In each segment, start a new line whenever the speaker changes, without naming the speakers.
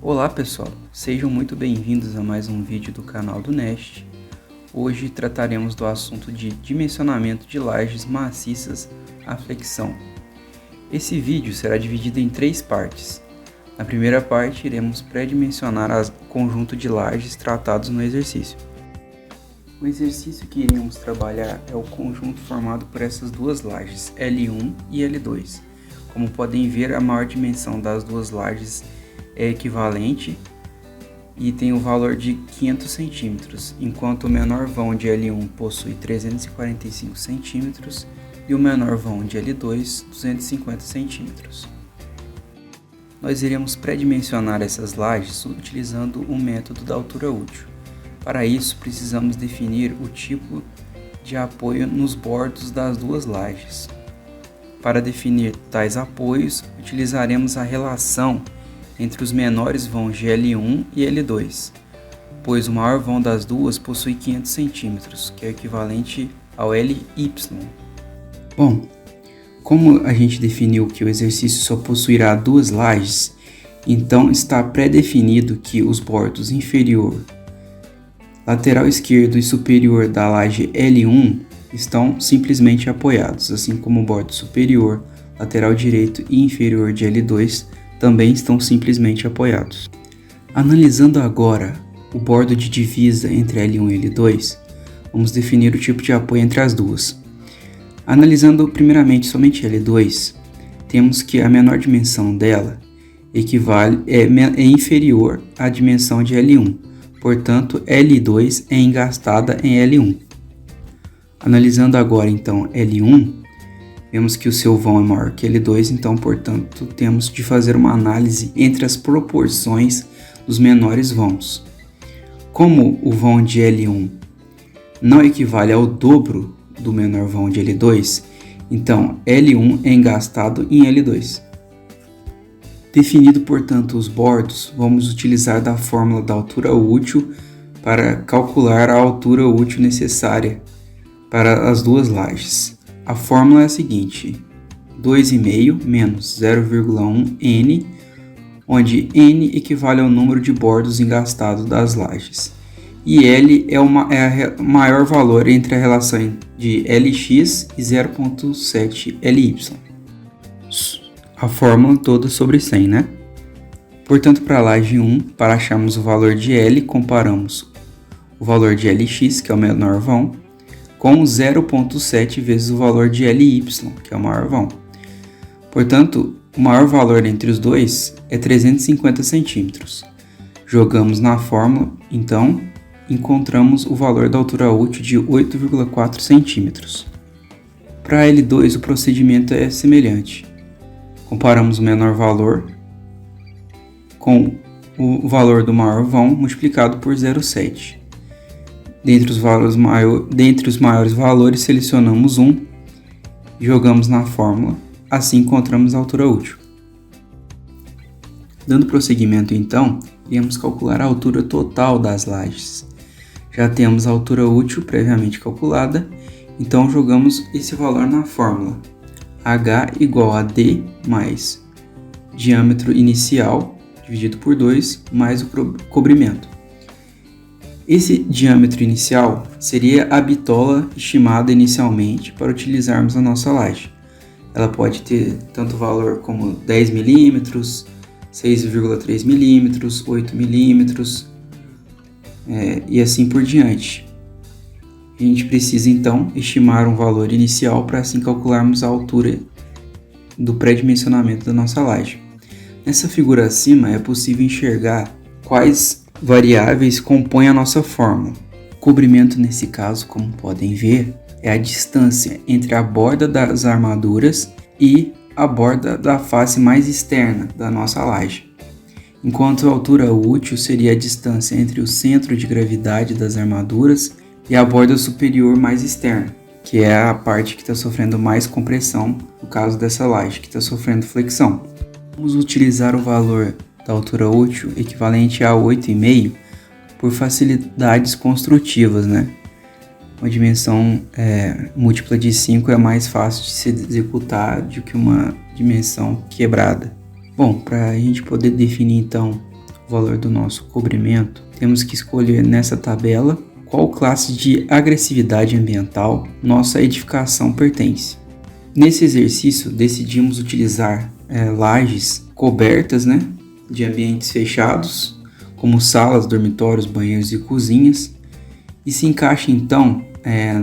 Olá pessoal, sejam muito bem-vindos a mais um vídeo do canal do Nest. Hoje trataremos do assunto de dimensionamento de lajes maciças à flexão. Esse vídeo será dividido em 3 partes. Na primeira parte iremos pré-dimensionar o conjunto de lajes tratados no exercício. O exercício que iremos trabalhar é o conjunto formado por essas duas lajes, L1 e L2. Como podem ver, a maior dimensão das duas lajes é equivalente e tem o valor de 500 centímetros, enquanto o menor vão de L1 possui 345 centímetros e o menor vão de L2 250 centímetros. Nós iremos pré-dimensionar essas lajes utilizando o método da altura útil. Para isso, precisamos definir o tipo de apoio nos bordos das duas lajes. Para definir tais apoios, utilizaremos a relação entre os menores vãos de L1 e L2, pois o maior vão das duas possui 500 centímetros, que é equivalente ao LY. Bom, como a gente definiu que o exercício só possuirá duas lajes, então está pré-definido que os bordos inferior, lateral esquerdo e superior da laje L1 estão simplesmente apoiados, assim como o bordo superior, lateral direito e inferior de L2 também estão simplesmente apoiados. Analisando agora o bordo de divisa entre L1 e L2, vamos definir o tipo de apoio entre as duas. Analisando primeiramente somente L2, temos que a menor dimensão dela é inferior à dimensão de L1, portanto L2 é engastada em L1. Analisando agora então L1, vemos que o seu vão é maior que L2, então portanto temos de fazer uma análise entre as proporções dos menores vãos. Como o vão de L1 não equivale ao dobro do menor vão de L2, então L1 é engastado em L2. Definido, portanto, os bordos, vamos utilizar da fórmula da altura útil para calcular a altura útil necessária para as duas lajes. A fórmula é a seguinte: 2,5 menos 0,1 n, onde n equivale ao número de bordos engastados das lajes, e L é o maior valor entre a relação de Lx e 0,7 Ly. A fórmula toda sobre 100, né? Portanto, para a laje 1, para acharmos o valor de L, comparamos o valor de Lx, que é o menor vão, com 0,7 vezes o valor de Ly, que é o maior vão. Portanto, o maior valor entre os dois é 350 centímetros. Jogamos na fórmula, então, encontramos o valor da altura útil de 8,4 centímetros. Para L2, o procedimento é semelhante. Comparamos o menor valor com o valor do maior vão multiplicado por 0,7. Dentre os maiores valores, selecionamos um e jogamos na fórmula, assim encontramos a altura útil. Dando prosseguimento então, iremos calcular a altura total das lajes. Já temos a altura útil previamente calculada, então jogamos esse valor na fórmula. H igual a D mais diâmetro inicial dividido por 2 mais o cobrimento. Esse diâmetro inicial seria a bitola estimada inicialmente para utilizarmos a nossa laje. Ela pode ter tanto valor como 10 mm, 6,3 mm, 8 mm e assim por diante. A gente precisa então estimar um valor inicial para assim calcularmos a altura do pré-dimensionamento da nossa laje. Nessa figura acima é possível enxergar quais variáveis compõem a nossa fórmula. O cobrimento nesse caso, como podem ver, é a distância entre a borda das armaduras e a borda da face mais externa da nossa laje. Enquanto a altura útil seria a distância entre o centro de gravidade das armaduras e a borda superior mais externa, que é a parte que está sofrendo mais compressão, no caso dessa laje, que está sofrendo flexão. Vamos utilizar o valor da altura útil equivalente a 8,5 por facilidades construtivas, né? Uma dimensão múltipla de 5 é mais fácil de se executar do que uma dimensão quebrada. Bom, para a gente poder definir então o valor do nosso cobrimento, temos que escolher nessa tabela qual classe de agressividade ambiental nossa edificação pertence. Nesse exercício, decidimos utilizar lajes cobertas, de ambientes fechados, como salas, dormitórios, banheiros e cozinhas, e se encaixa então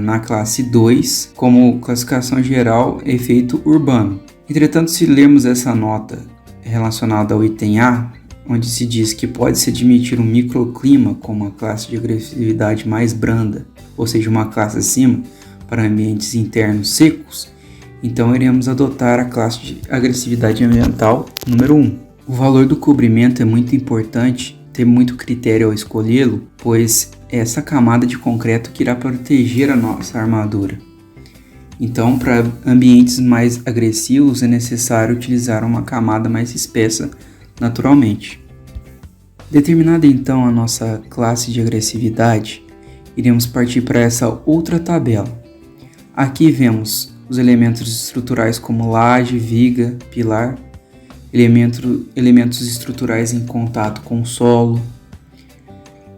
na classe 2 como classificação geral efeito urbano. Entretanto, se lermos essa nota relacionada ao item A, onde se diz que pode-se admitir um microclima como uma classe de agressividade mais branda, ou seja, uma classe acima, para ambientes internos secos, então iremos adotar a classe de agressividade ambiental número 1. O valor do cobrimento é muito importante, ter muito critério ao escolhê-lo, pois é essa camada de concreto que irá proteger a nossa armadura. Então, para ambientes mais agressivos é necessário utilizar uma camada mais espessa naturalmente. Determinada então a nossa classe de agressividade, iremos partir para essa outra tabela. Aqui vemos os elementos estruturais como laje, viga, pilar, elementos estruturais em contato com o solo,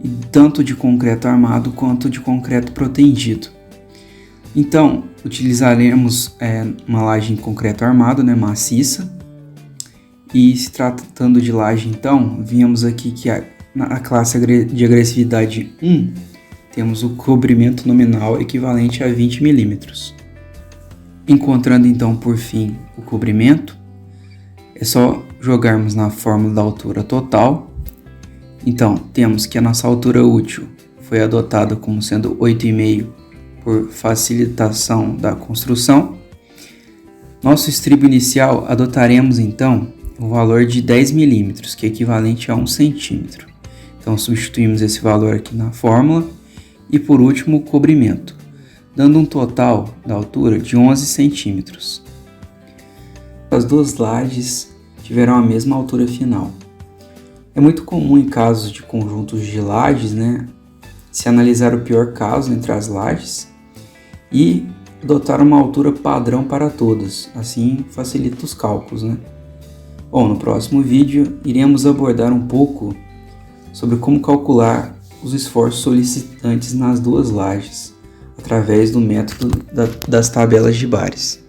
e tanto de concreto armado quanto de concreto protendido. Então, utilizaremos uma laje em concreto armado, maciça, e se tratando de laje, então, vimos aqui que na classe de agressividade 1, temos o cobrimento nominal equivalente a 20 mm. Encontrando então, por fim, o cobrimento, é só jogarmos na fórmula da altura total. Então, temos que a nossa altura útil foi adotada como sendo 8,5 por facilitação da construção. Nosso estribo inicial adotaremos então o valor de 10 mm, que é equivalente a 1 cm. Então, substituímos esse valor aqui na fórmula. E por último, o cobrimento, dando um total da altura de 11 centímetros. As duas lajes tiveram a mesma altura final. É muito comum em casos de conjuntos de lajes, se analisar o pior caso entre as lajes e adotar uma altura padrão para todas, assim facilita os cálculos. Bom, no próximo vídeo iremos abordar um pouco sobre como calcular os esforços solicitantes nas duas lajes, através do método das tabelas de Bares.